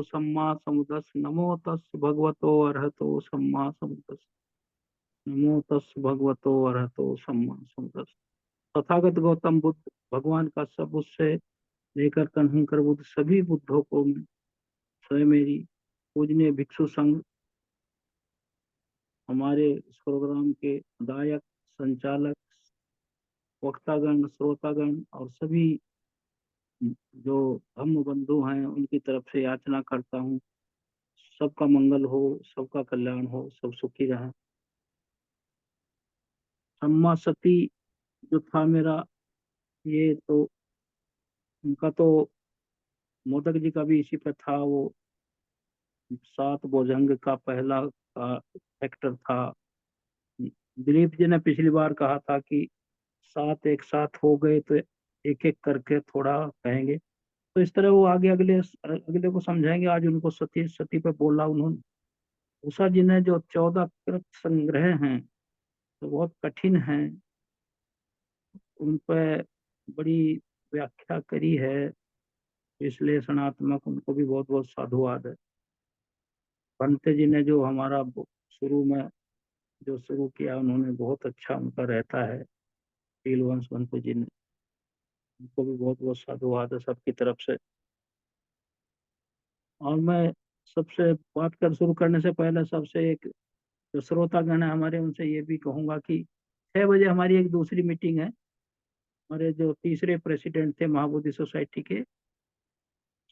सम्मा समुद्रस् नमो तस् भगवतो अरहतो सम्मा समुद्रस् नमो तस् भगवतो अरहतो सम्मा समुद्रस्। तथागत गौतम बुद्ध भगवान का सब उससे लेकर कन्हंकर बुद्ध सभी बुद्धों को मैं स्वयं मेरी पूजनीय भिक्षु संघ, हमारे इस प्रोग्राम के गायक, संचालक, वक्तागण, श्रोतागण और सभी जो धम्म बंधु हैं उनकी तरफ से याचना करता हूँ, सबका मंगल हो, सबका कल्याण हो, सब सुखी रहें। सम्मा सती जो था मेरा, ये तो उनका तो मोदक जी का भी इसी पे था। वो 7 भुजंग का पहला का फैक्टर था। दिलीप जी ने पिछली बार कहा था कि 7 एक साथ हो गए तो एक एक करके थोड़ा कहेंगे, तो इस तरह वो आगे अगले अगले को समझाएंगे। आज उनको सती सती पे बोला उन्होंने। उषा जी ने जो 14 कृत संग्रह हैं तो बहुत कठिन हैं, उन पर बड़ी व्याख्या करी है विश्लेषणात्मक, उनको भी बहुत बहुत साधुवाद है। पंत जी ने जो हमारा शुरू में जो शुरू किया, उन्होंने बहुत अच्छा उनका रहता है। शीलवंश पंत जी ने, उनको भी बहुत बहुत साधुवाद है सबकी तरफ से। और मैं सबसे बात कर शुरू करने से पहले सबसे एक जो श्रोतागण है हमारे, उनसे ये भी कहूंगा कि 6 बजे हमारी एक दूसरी मीटिंग है। हमारे जो तीसरे प्रेसिडेंट थे महाबोधि सोसाइटी के,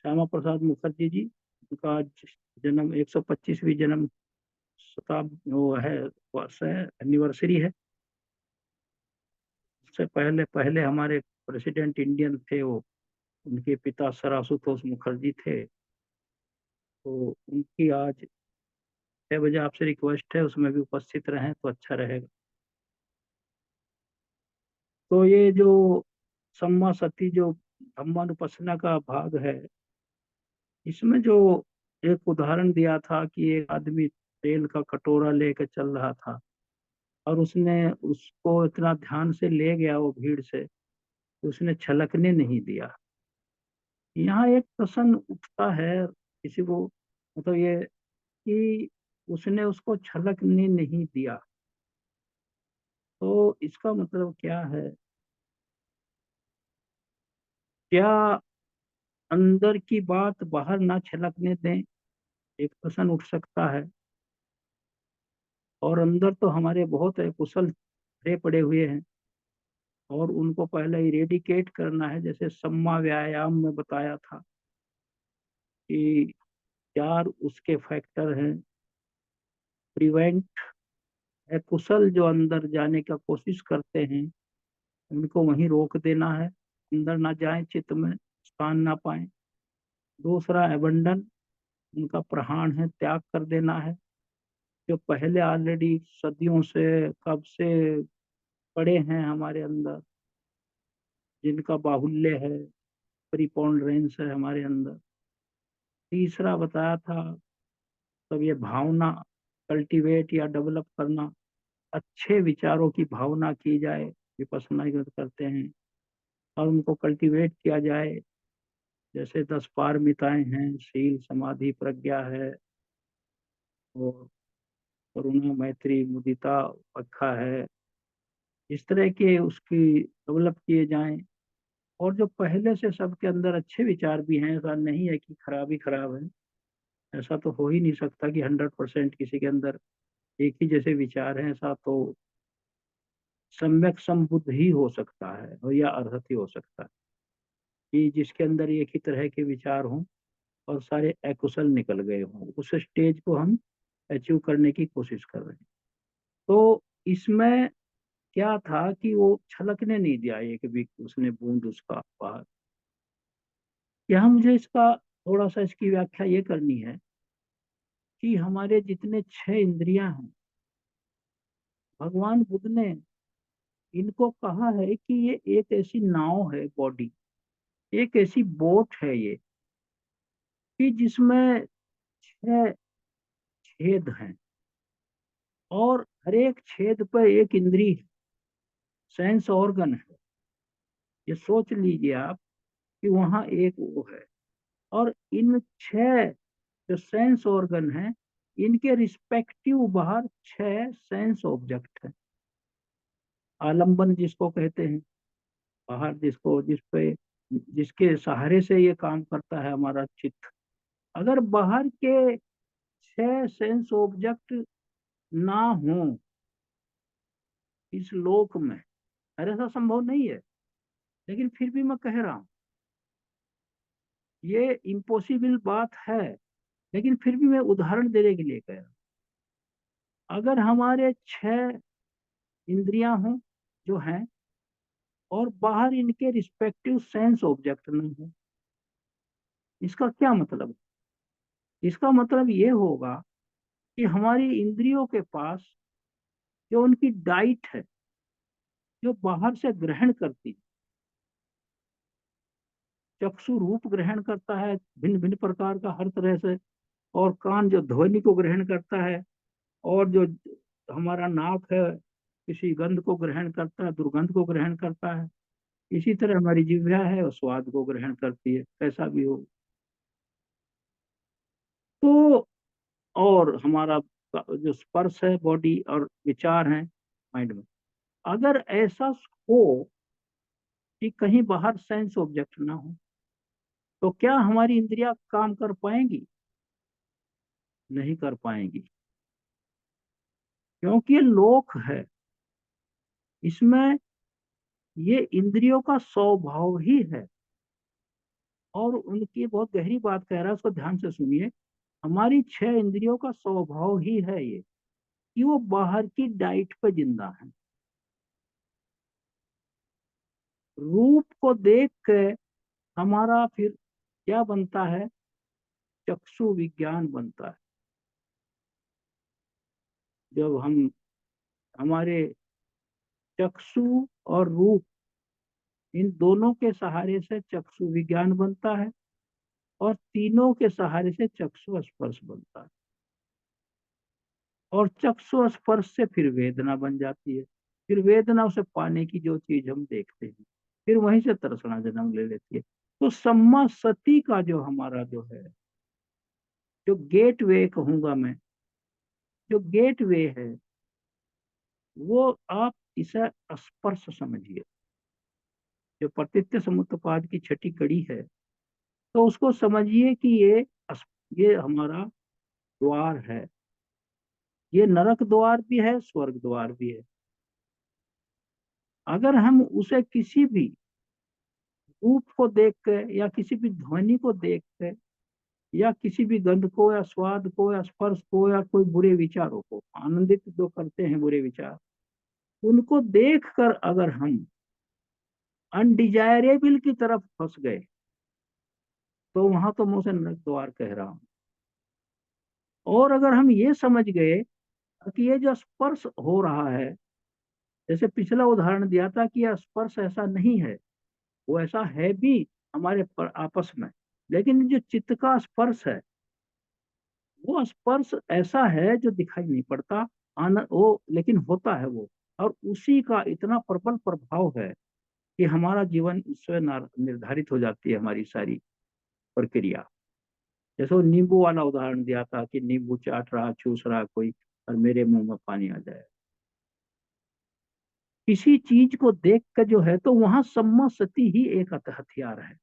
श्यामा प्रसाद मुखर्जी जी, उनका आज जन्म 125वीं जन्म शताब्दी वो है, वर्ष है, एनिवर्सरी है। उससे पहले पहले हमारे प्रेसिडेंट इंडियन थे वो, उनके पिता सरासुतोष मुखर्जी थे। तो उनकी आज 6 बजे आपसे रिक्वेस्ट है उसमें भी उपस्थित रहें तो अच्छा रहेगा। तो ये जो सम्मा सती जो धम्मानुपස්සना का भाग है, इसमें जो एक उदाहरण दिया था कि एक आदमी तेल का कटोरा लेकर चल रहा था और उसने उसको इतना ध्यान से ले गया वो भीड़ से कि उसने छलकने नहीं दिया। यहाँ एक प्रश्न उठता है किसी को, मतलब ये कि उसने उसको छलकने नहीं दिया, तो इसका मतलब क्या है? क्या अंदर की बात बाहर ना छलकने दें, एक प्रश्न उठ सकता है। और अंदर तो हमारे बहुत है कुशल भरे पड़े हुए हैं और उनको पहले इरेडिकेट करना है। जैसे सम्मा व्यायाम में बताया था कि 4 उसके फैक्टर हैं। प्रिवेंट है, कुशल जो अंदर जाने का कोशिश करते हैं उनको वहीं रोक देना है, अंदर ना जाए, चित्त में स्थान ना पाए। दूसरा एबंडन, उनका प्रहाण है, त्याग कर देना है। जो पहले ऑलरेडी सदियों से कब से पड़े हैं हमारे अंदर, जिनका बाहुल्य है, प्रीपोंडरेंस है हमारे अंदर। तीसरा बताया था तब ये भावना कल्टीवेट या डेवलप करना, अच्छे विचारों की भावना की जाए, विपස්සना करते हैं और उनको कल्टीवेट किया जाए। जैसे 10 पारमिताएं हैं, शील, समाधि, प्रज्ञा है, और करुणा, मैत्री, मुदिता, पक्खा है। इस तरह के उसकी डेवलप किए जाएं। और जो पहले से सबके अंदर अच्छे विचार भी हैं, ऐसा नहीं है कि खराब ही खराब है। ऐसा तो हो ही नहीं सकता कि 100% किसी के अंदर एक ही जैसे विचार हैं। ऐसा तो सम्यक संबुद्ध ही हो सकता है और या अर्हत ही हो सकता है कि जिसके अंदर एक ही तरह के विचार हों और सारे अकुशल निकल गए हों। उस स्टेज को हम अचीव करने की कोशिश कर रहे हैं। तो इसमें क्या था कि वो छलकने नहीं दिया एक भी उसने बूंद उसका बाहर। यहाँ मुझे इसका थोड़ा सा इसकी व्याख्या ये करनी है कि हमारे जितने 6 इंद्रियां हैं, भगवान बुद्ध ने इनको कहा है कि ये एक ऐसी नाव है, बॉडी एक ऐसी बोट है ये, कि जिसमें 6 छेद हैं और हर एक छेद पर एक इंद्री सेंस ऑर्गन है। ये सोच लीजिए आप कि वहां एक वो है और इन 6 जो सेंस ऑर्गन है, इनके रिस्पेक्टिव बाहर 6 सेंस ऑब्जेक्ट है। आलंबन जिसको कहते हैं, बाहर जिसको जिसपे जिसके सहारे से ये काम करता है हमारा चित्त। अगर बाहर के 6 सेंस ऑब्जेक्ट ना हो इस लोक में, अरे ऐसा संभव नहीं है, लेकिन फिर भी मैं कह रहा हूँ ये इम्पॉसिबल बात है, लेकिन फिर भी मैं उदाहरण देने के लिए कह रहा हूँ। अगर हमारे 6 इंद्रियां हों जो हैं, और बाहर इनके रिस्पेक्टिव सेंस ऑब्जेक्ट नहीं हो, इसका क्या मतलब? इसका मतलब ये होगा कि हमारी इंद्रियों के पास जो उनकी डाइट है, जो बाहर से ग्रहण करती, चक्षु रूप ग्रहण करता है भिन्न भिन्न प्रकार का हर तरह से, और कान जो ध्वनि को ग्रहण करता है, और जो हमारा नाक है किसी गंध को ग्रहण करता है, दुर्गंध को ग्रहण करता है। इसी तरह हमारी जिह्वा है और स्वाद को ग्रहण करती है, कैसा भी हो। तो और हमारा जो स्पर्श है बॉडी, और विचार है माइंड में, अगर ऐसा हो कि कहीं बाहर सेंस ऑब्जेक्ट ना हो, तो क्या हमारी इंद्रियां काम कर पाएंगी? नहीं कर पाएंगी, क्योंकि ये लोक है। इसमें ये इंद्रियों का स्वभाव ही है। और उनकी बहुत गहरी बात कह रहा है, उसको ध्यान से सुनिए। हमारी 6 इंद्रियों का स्वभाव ही है ये, कि वो बाहर की डाइट पे जिंदा है। रूप को देख के हमारा फिर क्या बनता है? चक्षु विज्ञान बनता है। जब हम हमारे चक्षु और रूप, इन दोनों के सहारे से चक्षु विज्ञान बनता है, और तीनों के सहारे से चक्षु स्पर्श बनता है, और चक्षु स्पर्श से फिर वेदना बन जाती है। फिर वेदना से पाने की जो चीज हम देखते हैं, फिर वहीं से तृष्णा जन्म ले लेती है। तो सम्मा सती का जो हमारा जो है, जो गेट वे कहूंगा मैं, जो गेट वे है, वो आप इसे स्पर्श समझिए। जो प्रतीत्य समुत्पाद की छठी कड़ी है, तो उसको समझिए कि ये हमारा द्वार है। ये नरक द्वार भी है, स्वर्ग द्वार भी है। अगर हम उसे किसी भी रूप को देख के, या किसी भी ध्वनि को देख के, या किसी भी गंध को या स्वाद को या स्पर्श को, या कोई बुरे विचारों को आनंदित जो करते हैं बुरे विचार, उनको देख कर अगर हम अनडिजायरेबल की तरफ फंस गए, तो वहां तो मैं उसे नरक द्वार कह रहा हूं। और अगर हम ये समझ गए कि ये जो स्पर्श हो रहा है, जैसे पिछला उदाहरण दिया था कि यह स्पर्श ऐसा नहीं है, वो ऐसा है भी हमारे आपस में, लेकिन जो चित्त का स्पर्श है, वो स्पर्श ऐसा है जो दिखाई नहीं पड़ता, आनंद वो लेकिन होता है वो। और उसी का इतना प्रबल प्रभाव है कि हमारा जीवन उससे निर्धारित हो जाती है, हमारी सारी प्रक्रिया। जैसे वो नींबू वाला उदाहरण दिया था कि नींबू चाट रहा, चूस रहा कोई, और मेरे मुंह में पानी आ जाए। किसी चीज को देख कर जो है, तो वहां सम्मा सती ही एक हथियार है।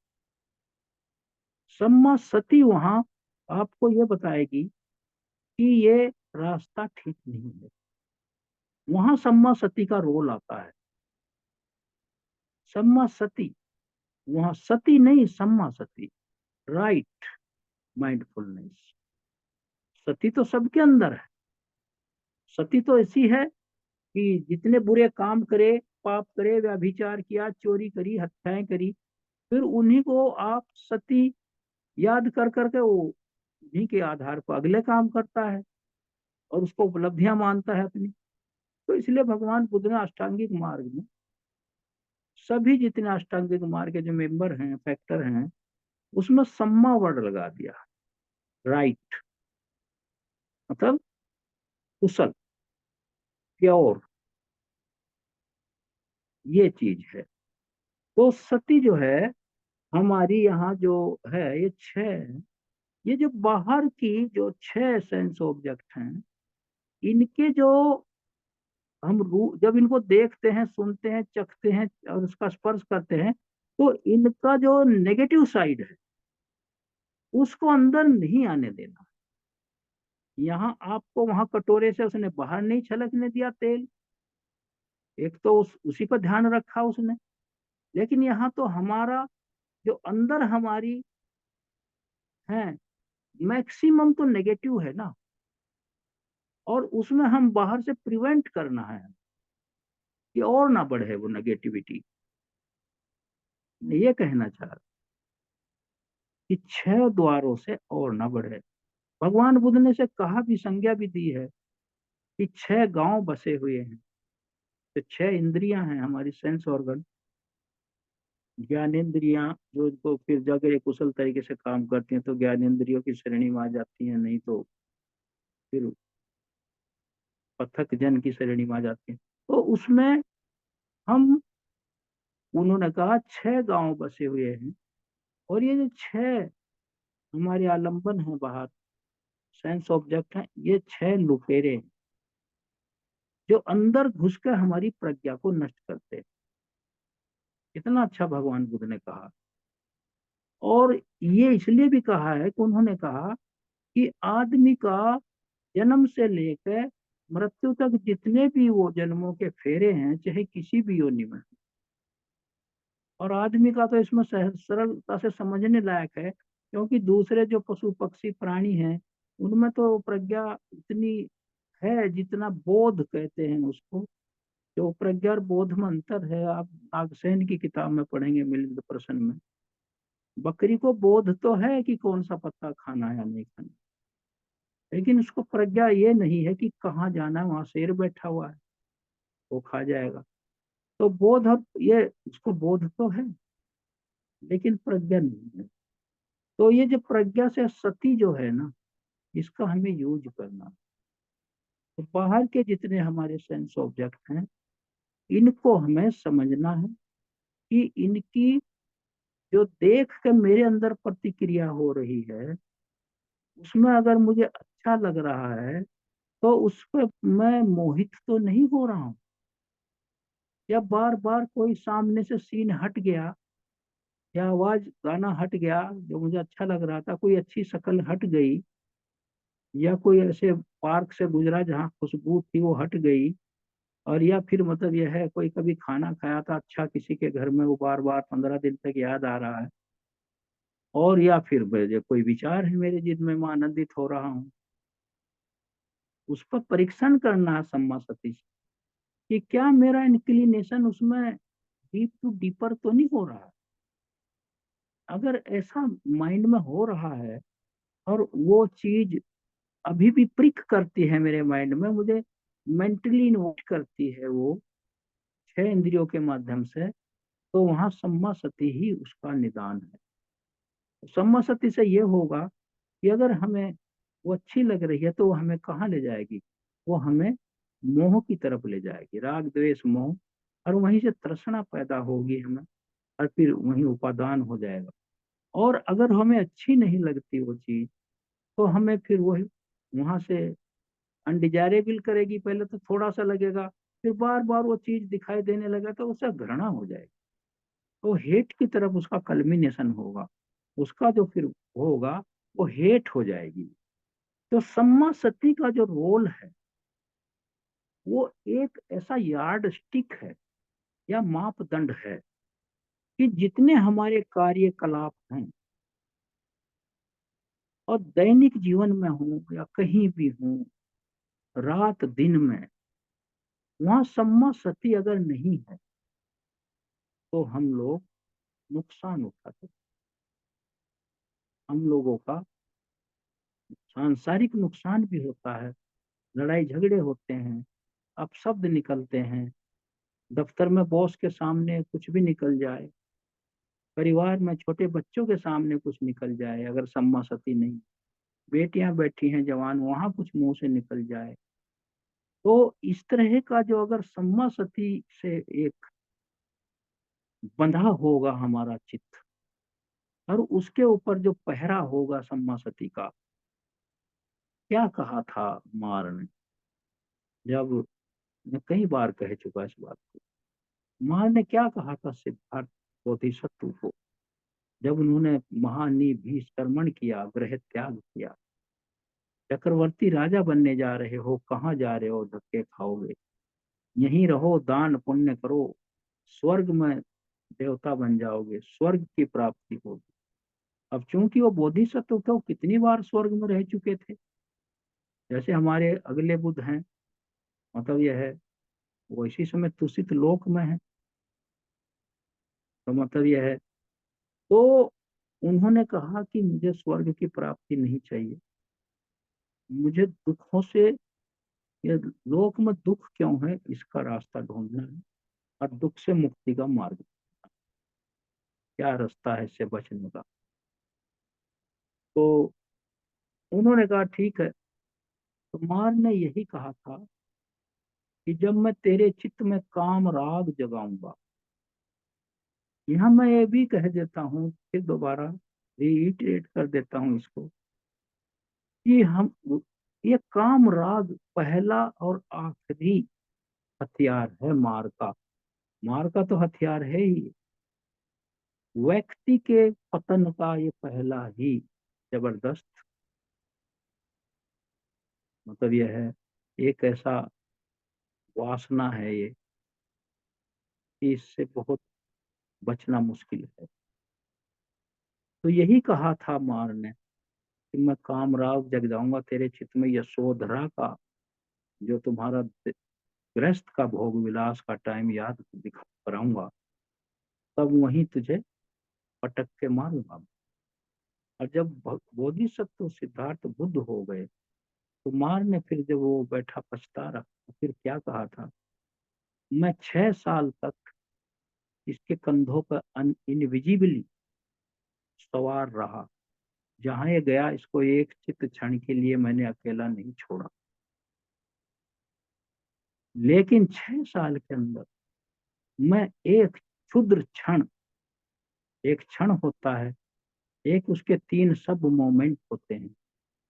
सम्मा सती वहां आपको ये बताएगी कि ये रास्ता ठीक नहीं है। वहां सम्मा सती का रोल आता है। सम्मा सती, वहां सती नहीं, सम्मा सती, राइट माइंडफुलनेस। सती तो सबके अंदर है। सती तो ऐसी है कि जितने बुरे काम करे, पाप करे, व्यभिचार किया, चोरी करी, हत्याएं करी, फिर उन्हीं को आप सती याद कर करके वो उन्हीं के आधार पर अगले काम करता है, और उसको उपलब्धियां मानता है अपनी। तो इसलिए भगवान बुद्ध ने अष्टांगिक मार्ग में सभी जितने अष्टांगिक मार्ग के जो मेंबर हैं, फैक्टर हैं, उसमें सम्मा वर्ड लगा दिया। राइट मतलब कुशल, प्योर, ये चीज है। तो सती जो है हमारी यहाँ जो है, ये 6 ये जो बाहर की जो 6 सेंस ऑब्जेक्ट हैं, इनके जो हम रू जब इनको देखते हैं, सुनते हैं, चखते हैं और उसका स्पर्श करते हैं, तो इनका जो नेगेटिव साइड है उसको अंदर नहीं आने देना। यहाँ आपको वहां कटोरे से उसने बाहर नहीं छलकने दिया तेल, एक तो उसी पर ध्यान रखा उसने। लेकिन यहाँ तो हमारा जो अंदर हमारी है, मैक्सिमम तो नेगेटिव है ना, और उसमें हम बाहर से प्रिवेंट करना है कि और ना बढ़े वो नेगेटिविटी। ये कहना चाह रहा कि 6 द्वारों से और ना बढ़े। भगवान बुद्ध ने से कहा भी, संज्ञा भी दी है कि 6 गांव बसे हुए हैं। तो 6 इंद्रियां हैं हमारी, सेंस ऑर्गन, ज्ञानेन्द्रियां, जो इनको फिर जाकर एक कुशल तरीके से काम करती हैं तो ज्ञानेन्द्रियों की श्रेणी में आ जाती हैं, नहीं तो फिर पथक जन की श्रेणी में आ जाती हैं। तो उसमें हम, उन्होंने कहा 6 गांव बसे हुए हैं, और ये जो 6 हमारे आलंबन है बाहर, सेंस ऑब्जेक्ट है, ये 6 लुटेरे हैं जो अंदर घुसकर हमारी प्रज्ञा को नष्ट करते हैं। कितना अच्छा भगवान बुद्ध ने कहा। और ये इसलिए भी कहा है कि उन्होंने कहा कि आदमी का जन्म से लेकर मृत्यु तक जितने भी वो जन्मों के फेरे हैं, चाहे किसी भी योनि में, और आदमी का तो इसमें सरलता से समझने लायक है, क्योंकि दूसरे जो पशु पक्षी प्राणी हैं उनमें तो प्रज्ञा इतनी है जितना बोध कहते हैं उसको। जो प्रज्ञा और बोध में अंतर है, आप नागसेन की किताब में पढ़ेंगे मिलिंद प्रश्न में। बकरी को बोध तो है कि कौन सा पत्ता खाना है या नहीं खाना, लेकिन उसको प्रज्ञा ये नहीं है कि कहाँ जाना है, वहां शेर बैठा हुआ है वो खा जाएगा। तो बोध, अब ये उसको बोध तो है लेकिन प्रज्ञा नहीं है। तो ये जो प्रज्ञा से सती जो है ना, इसका हमें यूज करना। तो बाहर के जितने हमारे सेंस ऑब्जेक्ट हैं, इनको हमें समझना है कि इनकी जो देख के मेरे अंदर प्रतिक्रिया हो रही है, उसमें अगर मुझे अच्छा लग रहा है तो उस पर मैं मोहित तो नहीं हो रहा हूँ। या बार बार कोई सामने से सीन हट गया, या आवाज गाना हट गया जो मुझे अच्छा लग रहा था, कोई अच्छी शक्ल हट गई, या कोई ऐसे पार्क से गुजरा जहाँ खुशबू थी वो हट गई, और या फिर मतलब यह है कोई कभी खाना खाया था अच्छा किसी के घर में, वो बार बार 15 दिन तक याद आ रहा है, और या फिर मुझे कोई विचार है मेरे जिनमें मैं आनंदित हो रहा हूँ, उस पर परीक्षण करना है सम्मा सती से कि क्या मेरा इंक्लिनेशन उसमें डीप टू डीपर तो नहीं हो रहा है। अगर ऐसा माइंड में हो रहा है और वो चीज अभी भी प्रिक करती है मेरे माइंड में, मुझे मेंटली इन्वॉल्व करती है वो 6 इंद्रियों के माध्यम से, तो वहां सम्मा सती ही उसका निदान है। सम्मा सती से ये होगा कि अगर हमें वो अच्छी लग रही है तो वो हमें कहाँ ले जाएगी, वो हमें मोह की तरफ ले जाएगी, राग द्वेष मोह, और वहीं से तृष्णा पैदा होगी हमें, और फिर वहीं उपादान हो जाएगा। और अगर हमें अच्छी नहीं लगती वो चीज, तो हमें फिर वही वहां से अनडिजायरेबल करेगी। पहले तो थोड़ा सा लगेगा, फिर बार बार वो चीज दिखाई देने लगा तो उससे घृणा हो जाएगी, तो हेट की तरफ उसका कल्मिनेशन होगा, उसका जो फिर होगा वो हेट हो जाएगी। तो सम्मा सती का जो रोल है, वो एक ऐसा यार्ड स्टिक है या मापदंड है कि जितने हमारे कार्यकलाप हैं, और दैनिक जीवन में हो या कहीं भी हो, रात दिन में, वहां सम्मा सती अगर नहीं है तो हम लोग नुकसान उठाते। हम लोगों का सांसारिक नुकसान भी होता है, लड़ाई झगड़े होते हैं, अपशब्द निकलते हैं, दफ्तर में बॉस के सामने कुछ भी निकल जाए, परिवार में छोटे बच्चों के सामने कुछ निकल जाए, अगर सम्मा सती नहीं, बेटियां बैठी हैं जवान, वहां कुछ मुंह से निकल जाए, तो इस तरह का जो अगर सम्मा सती से एक बंधा होगा हमारा चित्त, और उसके ऊपर जो पहरा होगा सम्मा सती का, क्या कहा था मार ने, जब मैं कई बार कह चुका इस बात को, मार ने क्या कहा था सिद्धार्थ बोधिसत्व को, जब उन्होंने महानिभिशर्मण किया, गृह त्याग किया, चक्रवर्ती राजा बनने जा रहे हो, कहाँ जा रहे हो, धक्के खाओगे, यहीं रहो, दान पुण्य करो, स्वर्ग में देवता बन जाओगे, स्वर्ग की प्राप्ति होगी। अब चूंकि वो बोधिसत्व थे, वो कितनी बार स्वर्ग में रह चुके थे, जैसे हमारे अगले बुद्ध हैं, मतलब यह है वो इसी समय तुषित लोक में है। तो मतलब यह है, तो उन्होंने कहा कि मुझे स्वर्ग की प्राप्ति नहीं चाहिए, मुझे दुखों से, ये लोक में दुख क्यों है इसका रास्ता ढूंढना है, और दुख से मुक्ति का मार्ग, क्या रास्ता है इससे बचने का। तो उन्होंने कहा ठीक है। तो मार ने यही कहा था कि जब मैं तेरे चित्त में काम राग जगाऊंगा, यहाँ मैं ये भी कह देता हूँ, फिर दोबारा रिइटरेट कर देता हूँ इसको, कि हम, ये काम राग पहला और आखिरी हथियार है मार का। मार का तो हथियार है ही, व्यक्ति के पतन का ये पहला ही जबरदस्त, मतलब यह है, एक ऐसा वासना है ये, कि इससे बहुत बचना मुश्किल है। तो यही कहा था मार ने कि मैं कामराग जग जाऊंगा तेरे चित्त में, यशोधरा का जो तुम्हारा गृहस्थ का भोग विलास का टाइम याद दिखा कराऊंगा, तब वहीं तुझे पटक के मारूंगा। और जब बोधिसत्व सिद्धार्थ बुद्ध हो गए, तो मार ने फिर जब वो बैठा पछता रहा, तो फिर क्या कहा था, मैं 6 साल तक इसके कंधों पर इनविजिबली सवार रहा, जहां ये गया इसको एक चित्त क्षण के लिए मैंने अकेला नहीं छोड़ा, लेकिन 6 साल के अंदर मैं एक क्षुद्र क्षण, एक क्षण होता है, एक उसके 3 सब मोमेंट होते हैं,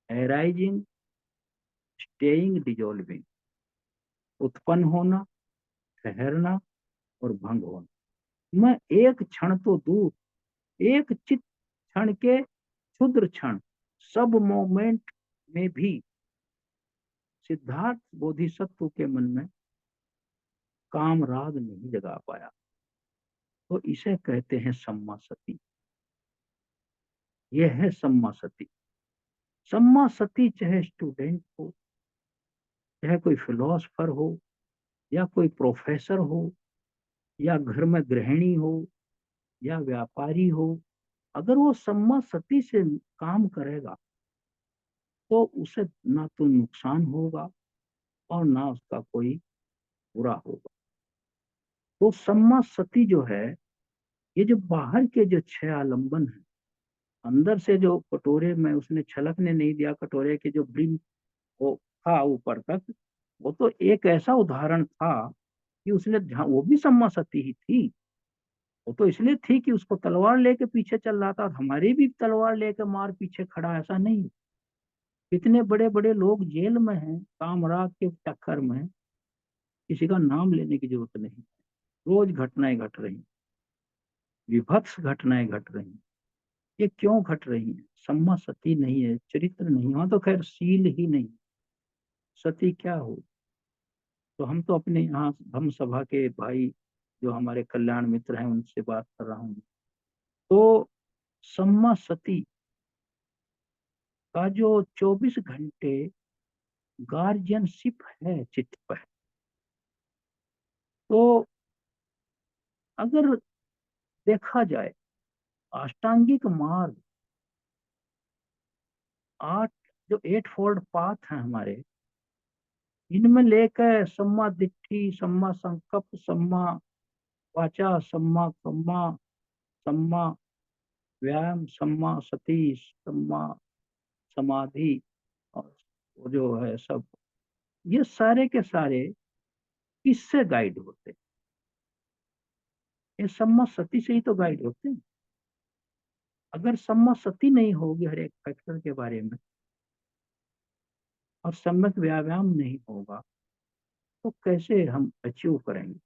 एराइजिंग, स्टेइंग, डिजोल्विंग, उत्पन्न होना, ठहरना और भंग होना। मैं एक क्षण तो दूर, एक चित क्षण के क्षुद्र क्षण, सब मोमेंट में भी सिद्धार्थ बोधिसत्व के मन में काम राग नहीं जगा पाया। तो इसे कहते हैं सम्मा सती। यह है सम्मा सती। सम्मा सती चाहे स्टूडेंट हो, चाहे कोई फिलोसफर हो, या कोई प्रोफेसर हो, या घर में गृहिणी हो, या व्यापारी हो, अगर वो सम्मा सती से काम करेगा, तो उसे ना तो नुकसान होगा और ना उसका कोई बुरा होगा। तो सम्मा सती जो है, ये जो बाहर के जो 6 आलंबन है, अंदर से जो कटोरे में उसने छलकने नहीं दिया, कटोरे के जो ब्रिम वो था ऊपर तक, वो तो एक ऐसा उदाहरण था कि उसने वो भी सम्मा सती ही थी। वो तो इसलिए थी कि उसको तलवार लेके पीछे चल रहा था, और हमारी भी तलवार लेके मार पीछे खड़ा, ऐसा नहीं। कितने बड़े बड़े लोग जेल में हैं कामराग के चक्कर में, किसी का नाम लेने की जरूरत नहीं। रोज घटनाएं घट रही, विभत्स घटनाएं घट रही। ये क्यों घट रही है? सम्मा सती नहीं है, चरित्र नहीं, वहां तो खैर सील ही नहीं, सती क्या हो। तो हम तो अपने यहाँ धम्म सभा के भाई जो हमारे कल्याण मित्र हैं उनसे बात कर रहा हूँ। तो सम्मा सती का जो 24 घंटे गार्जियनशिप है चित्त पर, तो अगर देखा जाए, अष्टांगिक मार्ग, 8 जो 8 फोल्ड पाथ है हमारे, इनमें लेकर सम्मा दिट्ठी, सम्मा संकल्प, सम्मा वाचा, सम्मा कम्मा, सम्मा व्यायाम, सम्मा सती, सम्मा समाधि, और वो जो है सब, ये सारे के सारे किससे गाइड होते हैं? ये सम्मा सती से ही तो गाइड होते हैं। अगर सम्यक नहीं होगी हर एक फैक्टर के बारे में, और सम्यक व्यायाम नहीं होगा, तो कैसे हम अचीव करेंगे?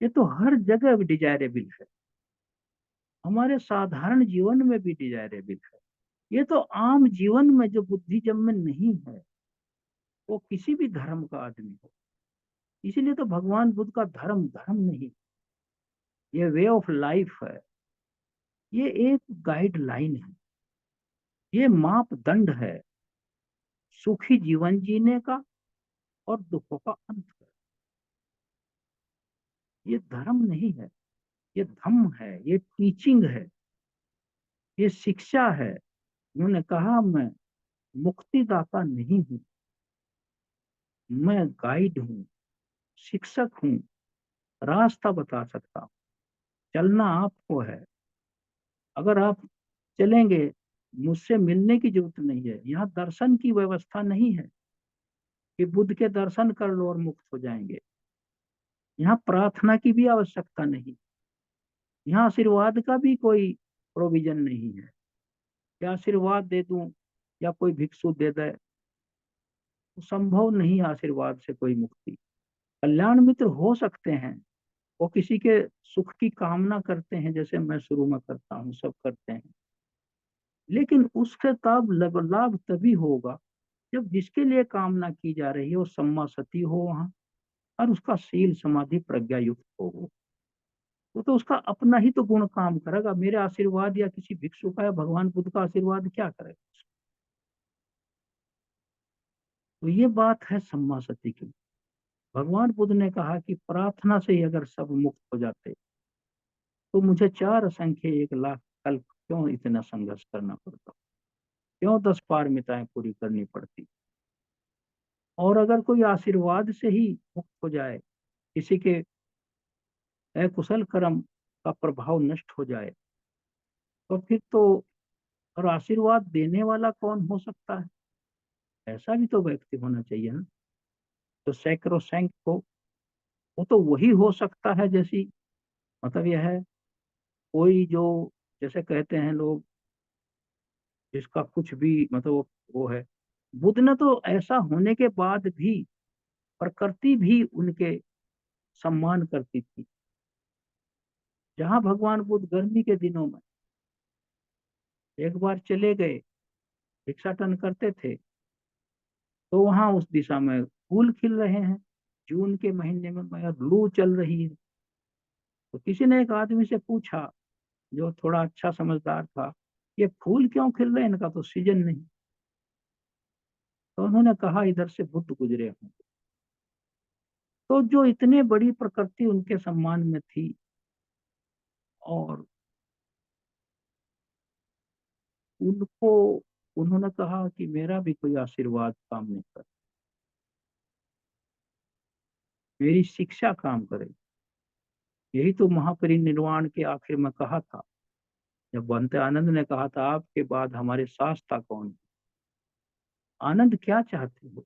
ये तो हर जगह डिजायरेबल है, हमारे साधारण जीवन में भी डिजायरेबल है। ये तो आम जीवन में जो बुद्धिज्म में नहीं है, वो किसी भी धर्म का आदमी हो। इसीलिए तो भगवान बुद्ध का धर्म धर्म नहीं, ये वे ऑफ लाइफ है, ये एक गाइडलाइन है, ये मापदंड है सुखी जीवन जीने का और दुखों का अंत है। ये धर्म नहीं है, ये धम्म है, ये टीचिंग है, ये शिक्षा है। उन्होंने कहा, मैं मुक्तिदाता नहीं हूं, मैं गाइड हूँ, शिक्षक हूँ, रास्ता बता सकता हूँ। चलना आपको है, अगर आप चलेंगे, मुझसे मिलने की जरूरत नहीं है। यहाँ दर्शन की व्यवस्था नहीं है कि बुद्ध के दर्शन कर लो और मुक्त हो जाएंगे। यहाँ प्रार्थना की भी आवश्यकता नहीं, यहाँ आशीर्वाद का भी कोई प्रोविजन नहीं है कि आशीर्वाद दे दूं या कोई भिक्षु दे दे। तो संभव नहीं आशीर्वाद से कोई मुक्ति। कल्याण मित्र हो सकते हैं, वो किसी के सुख की कामना करते हैं, जैसे मैं शुरू में करता हूँ, सब करते हैं, लेकिन उसके तब लाभ तभी होगा जब जिसके लिए कामना की जा रही है वो सम्मा सती हो वहां, और उसका शील समाधि प्रज्ञा युक्त हो। वो तो उसका अपना ही तो गुण काम करेगा। मेरे आशीर्वाद या किसी भिक्षु का या भगवान बुद्ध का आशीर्वाद क्या करेगा? तो ये बात है सम्मा सती की। भगवान बुद्ध ने कहा कि प्रार्थना से ही अगर सब मुक्त हो जाते, तो मुझे 4 असंख्य 1 लाख कल्प क्यों इतना संघर्ष करना पड़ता, क्यों 10 पारमिताएं पूरी करनी पड़ती। और अगर कोई आशीर्वाद से ही मुक्त हो जाए, किसी के अकुशल कर्म का प्रभाव नष्ट हो जाए, तो फिर तो, और आशीर्वाद देने वाला कौन हो सकता है? ऐसा भी तो व्यक्ति होना चाहिए ना, तो सैक्रोसैंक्ट हो। वो तो वही हो सकता है, जैसी मतलब यह है, कोई जो, जैसे कहते हैं लोग, जिसका कुछ भी मतलब वो है। बुद्ध ने तो ऐसा होने के बाद भी प्रकृति भी उनके सम्मान करती थी। जहां भगवान बुद्ध गर्मी के दिनों में एक बार चले गए, भिक्षाटन करते थे, तो वहां उस दिशा में फूल खिल रहे हैं। जून के महीने में मगर लू चल रही है। तो किसी ने एक आदमी से पूछा, जो थोड़ा अच्छा समझदार था, ये फूल क्यों खिल रहे हैं, इनका तो सीजन नहीं। तो उन्होंने कहा, इधर से बुद्ध गुजरे हों। तो जो इतने बड़ी प्रकृति उनके सम्मान में थी, और उनको, उन्होंने कहा कि मेरा भी कोई आशीर्वाद काम नहीं कर, मेरी शिक्षा काम करे। यही तो महापरिनिर्वाण के आखिर में कहा था, जब बंते आनंद ने कहा था, आपके बाद हमारे शास्त्रा कौन है? आनंद क्या चाहते हो?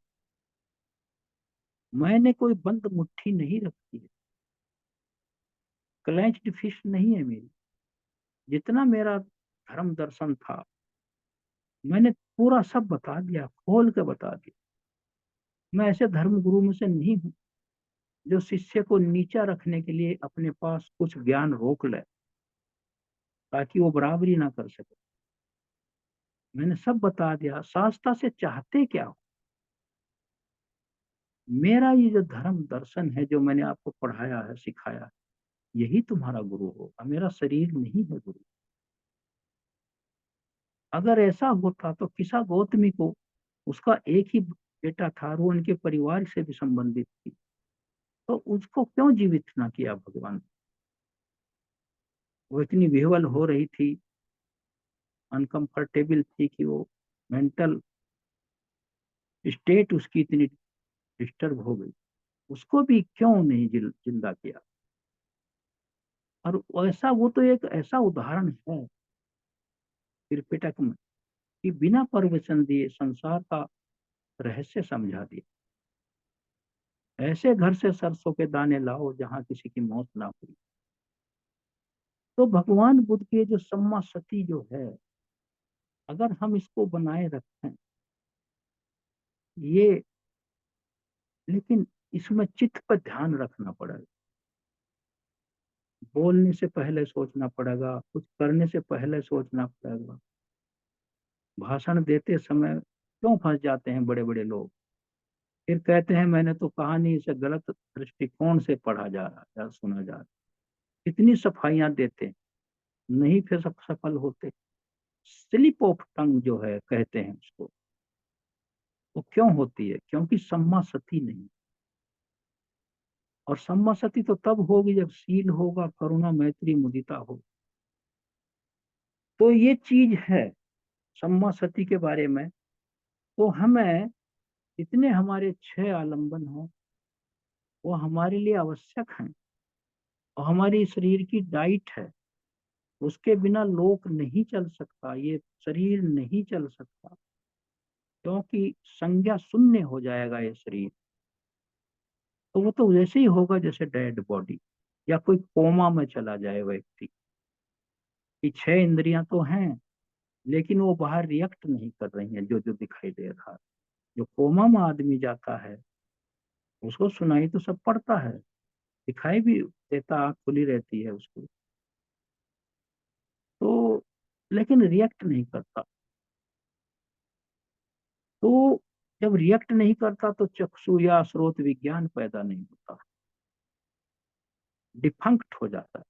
मैंने कोई बंद मुट्ठी नहीं रखी है, क्लेंच्ड फिस्ट नहीं है मेरी। जितना मेरा धर्म दर्शन था, मैंने पूरा सब बता दिया, खोल के बता दिया। मैं ऐसे धर्म गुरु में से नहीं हूँ जो शिष्य को नीचा रखने के लिए अपने पास कुछ ज्ञान रोक ले, ताकि वो बराबरी ना कर सके। मैंने सब बता दिया, शास्त्रा से चाहते क्या हो। मेरा ये जो धर्म दर्शन है, जो मैंने आपको पढ़ाया है, सिखाया है, यही तुम्हारा गुरु होगा, मेरा शरीर नहीं है गुरु। अगर ऐसा होता तो किसा गौतमी को, उसका एक ही बेटा था और वो उनके परिवार से भी संबंधित थी, तो उसको क्यों जीवित ना किया भगवान? वो इतनी विह्वल हो रही थी, अनकंफर्टेबल थी, कि वो मेंटल स्टेट उसकी इतनी डिस्टर्ब हो गई, उसको भी क्यों नहीं जिंदा किया? और ऐसा, वो तो एक ऐसा उदाहरण है त्रिपिटक में, कि बिना परवचन दिए संसार का रहस्य समझा दिया। ऐसे घर से सरसों के दाने लाओ जहां किसी की मौत ना हुई। तो भगवान बुद्ध के जो सम्मा सती जो है, अगर हम इसको बनाए रखें, ये, लेकिन इसमें चित्त पर ध्यान रखना पड़ेगा। बोलने से पहले सोचना पड़ेगा, कुछ करने से पहले सोचना पड़ेगा। भाषण देते समय क्यों फंस जाते हैं बड़े बड़े लोग, फिर कहते हैं मैंने तो कहानी इसे गलत दृष्टिकोण से पढ़ा जा रहा या सुना जा रहा। कितनी सफाइयां देते हैं, नहीं फिर सब सफल होते। स्लिप ऑफ टंग जो है कहते हैं उसको, वो क्यों होती है? क्योंकि सम्मा सती नहीं। और सम्मा सती तो तब होगी जब शील होगा, करुणा मैत्री मुदिता हो। तो ये चीज है सम्मा सती के बारे में। तो हमें इतने हमारे 6 आलंबन हैं, वो हमारे लिए आवश्यक हैं। और हमारी शरीर की डाइट है, उसके बिना लोक नहीं चल सकता, ये शरीर नहीं चल सकता, क्योंकि संज्ञा शून्य हो जाएगा ये शरीर। तो वो तो वैसे ही होगा जैसे डेड बॉडी, या कोई कोमा में चला जाए व्यक्ति। कि 6 इंद्रियां तो हैं, लेकिन वो बाहर रिएक्ट नहीं कर रही हैं जो जो दिखाई दे रहा है। जो कोमा में आदमी जाता है, उसको सुनाई तो सब पड़ता है, दिखाई भी देता, आँख खुली रहती है उसको, तो लेकिन रिएक्ट नहीं करता। तो जब रिएक्ट नहीं करता तो चक्षु या स्रोत विज्ञान पैदा नहीं होता, डिफंक्ट हो जाता है।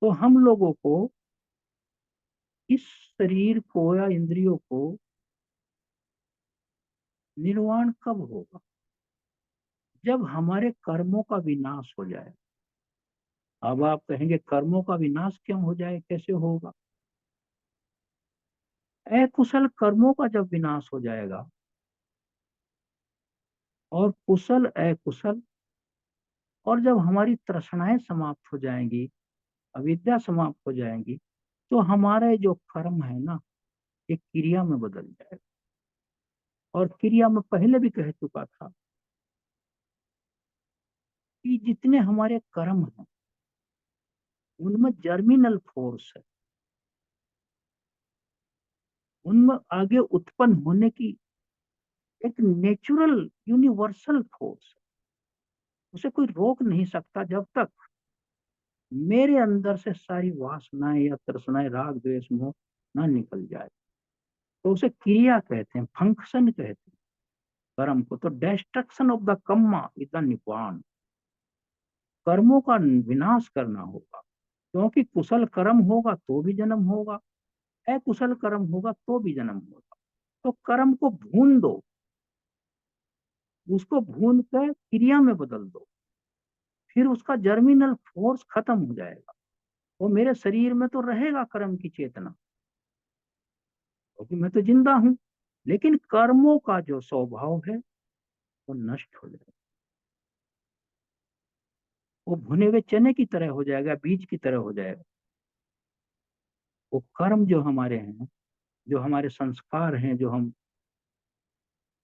तो हम लोगों को इस शरीर को या इंद्रियों को निर्वाण कब होगा? जब हमारे कर्मों का विनाश हो जाए। अब आप कहेंगे कर्मों का विनाश क्यों हो जाए, कैसे होगा? अकुशल कर्मों का जब विनाश हो जाएगा, और कुशल अकुशल, और जब हमारी तृष्णाएं समाप्त हो जाएंगी, अविद्या समाप्त हो जाएंगी, तो हमारे जो कर्म है ना, ये क्रिया में बदल जाएगा। और क्रिया में पहले भी कह चुका था कि जितने हमारे कर्म हैं, उनमें जर्मिनल फोर्स है, उनमें आगे उत्पन्न होने की एक नेचुरल यूनिवर्सल फोर्स है। उसे कोई रोक नहीं सकता जब तक मेरे अंदर से सारी वासनाएं या तृष्णाएं, राग द्वेष मोह ना निकल जाए। तो उसे क्रिया कहते हैं, फंक्शन कहते हैं कर्म को। तो destruction of the karma is the nibbana. कर्मों का विनाश करना होगा, क्योंकि कुशल कर्म होगा तो भी जन्म होगा, अकुशल कर्म होगा तो भी जन्म होगा। तो कर्म को भून दो, उसको भून कर क्रिया में बदल दो, फिर उसका जर्मिनल फोर्स खत्म हो जाएगा। वो मेरे शरीर में तो रहेगा कर्म की चेतना, क्योंकि मैं तो जिंदा हूं, लेकिन कर्मों का जो स्वभाव है वो नष्ट हो जाएगा। वो भुने हुए चने की तरह हो जाएगा, बीज की तरह हो जाएगा। वो कर्म जो हमारे हैं, जो हमारे संस्कार हैं, जो हम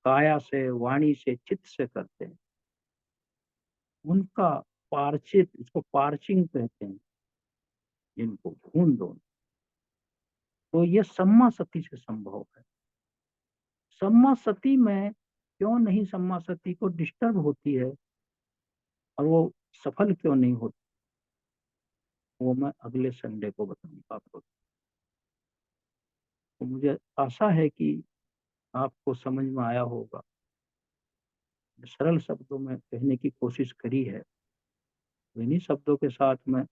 काया से, वाणी से, चित्त से करते हैं, उनका पार्चित, इसको पार्चिंग कहते हैं, जिनको भून दो। तो ये सम्मा सती से संभव है। सम्मा सती में क्यों नहीं, सम्मा सती को डिस्टर्ब होती है और वो सफल क्यों नहीं होती, वो मैं अगले संडे को बताऊंगा आपको। तो मुझे आशा है कि आपको समझ में आया होगा। सरल शब्दों में कहने की कोशिश करी है। इन्हीं शब्दों के साथ मैं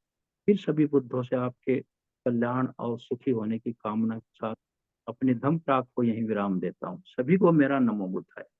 फिर सभी बुद्धों से आपके कल्याण और सुखी होने की कामना के साथ अपने धम्म टाक को यहीं विराम देता हूँ। सभी को मेरा नमो बुद्धाय।